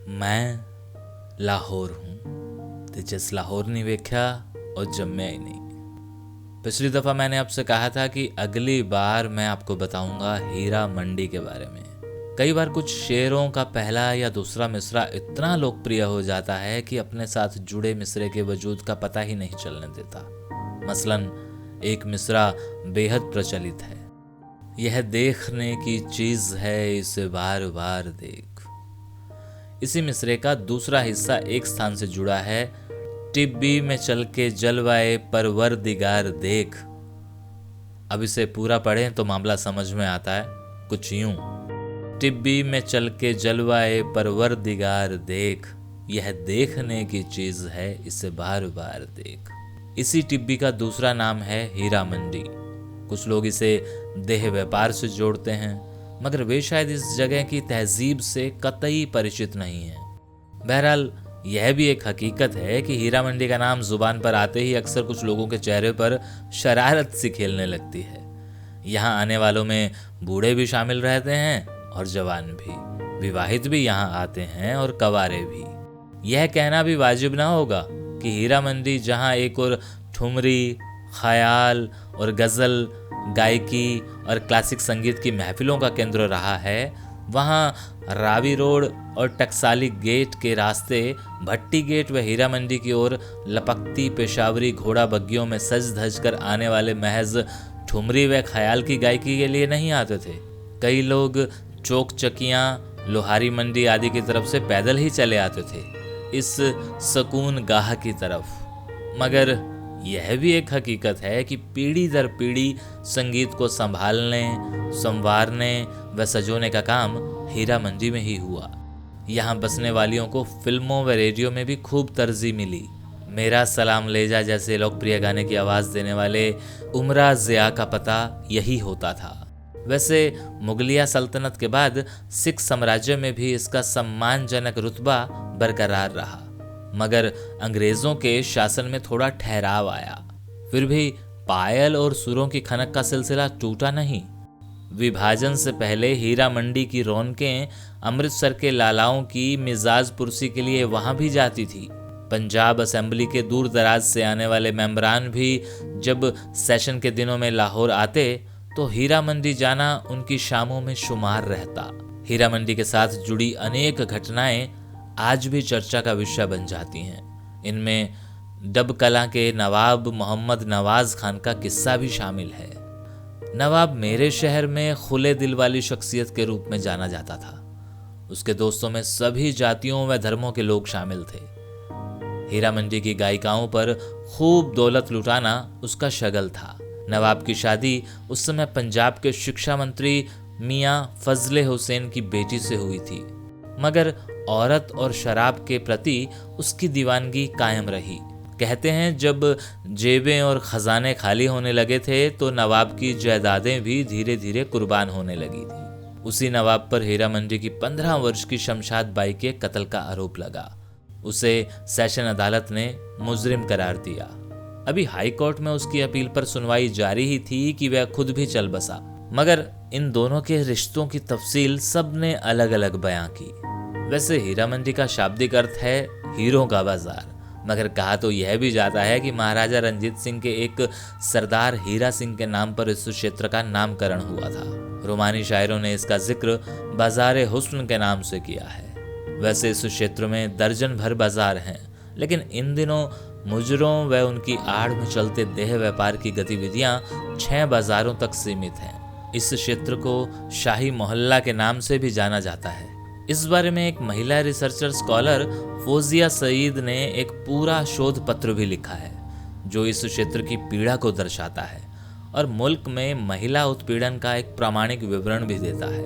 मैं लाहौर हूँ ते जिस लाहौर नहीं वेख्या और जम्या ही नहीं। पिछली दफ़ा मैंने आपसे कहा था कि अगली बार मैं आपको बताऊंगा हीरा मंडी के बारे में। कई बार कुछ शेरों का पहला या दूसरा मिसरा इतना लोकप्रिय हो जाता है कि अपने साथ जुड़े मिसरे के वजूद का पता ही नहीं चलने देता। मसलन एक मिसरा बेहद प्रचलित है, यह देखने की चीज है इसे बार बार देख। इसी मिसरे का दूसरा हिस्सा एक स्थान से जुड़ा है, टिब्बी में चल के जलवाए परवरदिगार देख। अब इसे पूरा पढ़ें तो मामला समझ में आता है कुछ यूं, टिब्बी में चल के जलवाए परवरदिगार देख, यह देखने की चीज है इसे बार बार देख। इसी टिब्बी का दूसरा नाम है हीरा मंडी। कुछ लोग इसे देह व्यापार से जोड़ते हैं, मगर वे शायद इस जगह की तहजीब से कतई परिचित नहीं है। बहरहाल यह भी एक हकीकत है कि हीरा मंडी का नाम जुबान पर आते ही अक्सर कुछ लोगों के चेहरे पर शरारत सी खेलने लगती है। यहाँ आने वालों में बूढ़े भी शामिल रहते हैं और जवान भी, विवाहित भी यहाँ आते हैं और कवारे भी। यह कहना भी वाजिब ना होगा कि हीरा मंडी जहाँ एक और ठुमरी, ख्याल और गज़ल, गायकी और क्लासिक संगीत की महफिलों का केंद्र रहा है, वहाँ रावी रोड और टकसाली गेट के रास्ते भट्टी गेट व हीरा मंडी की ओर लपकती पेशावरी घोड़ा बग्गियों में सज धज कर आने वाले महज ठुमरी व ख्याल की गायकी के लिए नहीं आते थे। कई लोग चौक चकियाँ, लोहारी मंडी आदि की तरफ से पैदल ही चले आते थे इस सकून गाह की तरफ। मगर यह भी एक हकीकत है कि पीढ़ी दर पीढ़ी संगीत को संभालने, संवारने व सजोने का काम हीरा मंडी में ही हुआ। यहाँ बसने वालियों को फिल्मों व रेडियो में भी खूब तरजीह मिली। मेरा सलाम ले जा जैसे लोकप्रिय गाने की आवाज़ देने वाले उमरा ज़िया का पता यही होता था। वैसे मुगलिया सल्तनत के बाद सिख साम्राज्य में भी इसका सम्मानजनक रुतबा बरकरार रहा, मगर अंग्रेजों के शासन में थोड़ा ठहराव आया। फिर भी पायल और सुरों की खनक का सिलसिला टूटा नहीं। विभाजन से पहले हीरा मंडी की रौनकें अमृतसर के लालाओं की मिजाज पुरसी के लिए वहां भी जाती थी। पंजाब असेंबली के दूर दराज से आने वाले मेंबरान भी जब सेशन के दिनों में लाहौर आते तो हीरा मंडी जाना उनकी शामों में शुमार रहता। हीरा मंडी के साथ जुड़ी अनेक घटनाएं आज भी चर्चा का विषय बन जाती हैं। इनमें डब कला के नवाब मोहम्मद नवाज खान का किस्सा भी शामिल है। नवाब मेरे शहर में खुले दिल वाली शख्सियत के रूप में जाना जाता था। उसके दोस्तों में सभी जातियों व धर्मों के लोग शामिल थे। हीरा मंडी की गायिकाओं पर खूब दौलत लुटाना उसका शगल था। नवाब की शादी उस समय पंजाब के शिक्षा मंत्री मियाँ फजले हुसैन की बेटी से हुई थी, मगर औरत और शराब के प्रति उसकी दीवानगी कायम रही। कहते हैं जब जेबें और खजाने खाली होने लगे थे तो नवाब की जायदादें भी धीरे धीरे कुर्बान होने लगी थी। उसी नवाब पर हीरा मंडी की 15 वर्ष की शमशाद बाई के कत्ल का आरोप लगा। उसे सेशन अदालत ने मुजरिम करार दिया। अभी हाई कोर्ट में उसकी अपील पर सुनवाई जारी ही थी कि वह खुद भी चल बसा, मगर इन दोनों के रिश्तों की तफसील सबने अलग अलग बयां की। वैसे हीरा मंडी का शाब्दिक अर्थ है हीरों का बाजार, मगर कहा तो यह भी जाता है कि महाराजा रंजीत सिंह के एक सरदार हीरा सिंह के नाम पर इस क्षेत्र का नामकरण हुआ था। रोमानी शायरों ने इसका जिक्र बाजार हुस्न के नाम से किया है। वैसे इस क्षेत्र में दर्जन भर बाजार हैं, लेकिन इन दिनों मुजरों व उनकी आड़ में चलते देह व्यापार की गतिविधियां 6 बाजारों तक सीमित हैं। इस क्षेत्र को शाही मोहल्ला के नाम से भी जाना जाता है। इस बारे में एक महिला रिसर्चर स्कॉलर फौजिया सईद ने एक पूरा शोध पत्र भी लिखा है जो इस क्षेत्र की पीड़ा को दर्शाता है और मुल्क में महिला उत्पीड़न का एक प्रामाणिक विवरण भी देता है।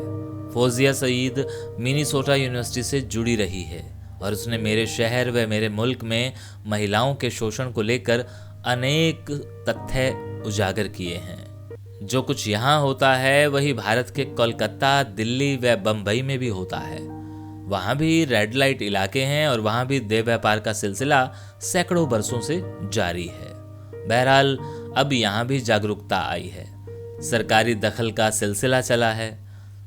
फौजिया सईद मिनीसोटा यूनिवर्सिटी से जुड़ी रही है और उसने मेरे शहर व मेरे मुल्क में महिलाओं के शोषण को लेकर अनेक तथ्य उजागर किए हैं। जो कुछ यहाँ होता है वही भारत के कोलकाता, दिल्ली व बम्बई में भी होता है। वहाँ भी रेड लाइट इलाके हैं और वहाँ भी देह व्यापार का सिलसिला सैकड़ों बरसों से जारी है। बहरहाल अब यहाँ भी जागरूकता आई है, सरकारी दखल का सिलसिला चला है।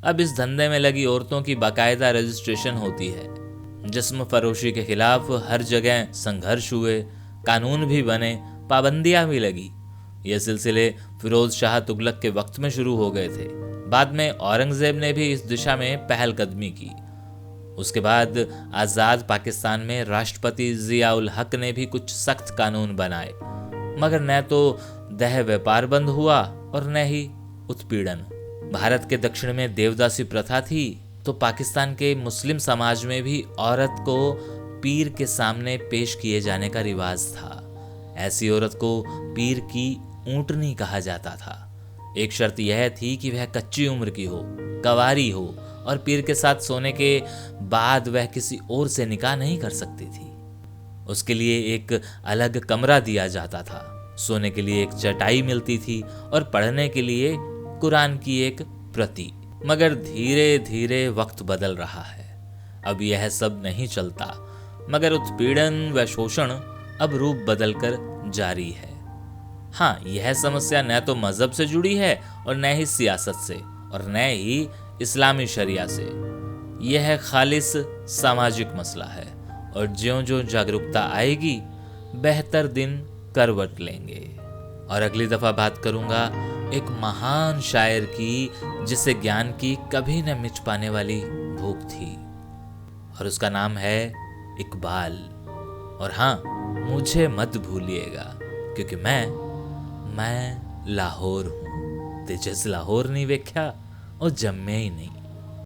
अब इस धंधे में लगी औरतों की बाकायदा रजिस्ट्रेशन होती है। जिस्म फरोशी के खिलाफ हर जगह संघर्ष हुए, कानून भी बने, पाबंदियां भी लगी। ये सिलसिले फिरोज शाह तुगलक के वक्त में शुरू हो गए थे। बाद में औरंगजेब ने भी इस दिशा में पहलकदमी की। उसके बाद आज़ाद पाकिस्तान में राष्ट्रपति जिया उल हक ने भी कुछ सख्त कानून बनाए, मगर न तो देह व्यापार बंद हुआ और न ही उत्पीड़न। भारत के दक्षिण में देवदासी प्रथा थी, तो पाकिस्तान के मुस्लिम समाज में भी औरत को पीर के सामने पेश किए जाने का रिवाज था। ऐसी औरत को पीर की ऊंटनी कहा जाता था। एक शर्त यह थी कि वह कच्ची उम्र की हो, कंवारी हो और पीर के साथ सोने के बाद वह किसी और से निकाह नहीं कर सकती थी। उसके लिए एक अलग कमरा दिया जाता था, सोने के लिए एक चटाई मिलती थी और पढ़ने के लिए कुरान की एक प्रति। मगर धीरे धीरे वक्त बदल रहा है। अब यह सब नहीं चलता, मगर उत्पीड़न व शोषण अब रूप बदलकर जारी है। हाँ, यह समस्या न तो मजहब से जुड़ी है और न ही सियासत से और न ही इस्लामी शरिया से। यह खालिस सामाजिक मसला है और ज्यों-ज्यों जागरूकता आएगी बेहतर दिन करवट लेंगे। और अगली दफा बात करूंगा एक महान शायर की, जिसे ज्ञान की कभी न मिट पाने वाली भूख थी, और उसका नाम है इकबाल। और हाँ, मुझे मत भूलिएगा, क्योंकि मैं लाहौर हूँ ते जिस लाहौर नहीं वेख्या और जम्मे ही नहीं।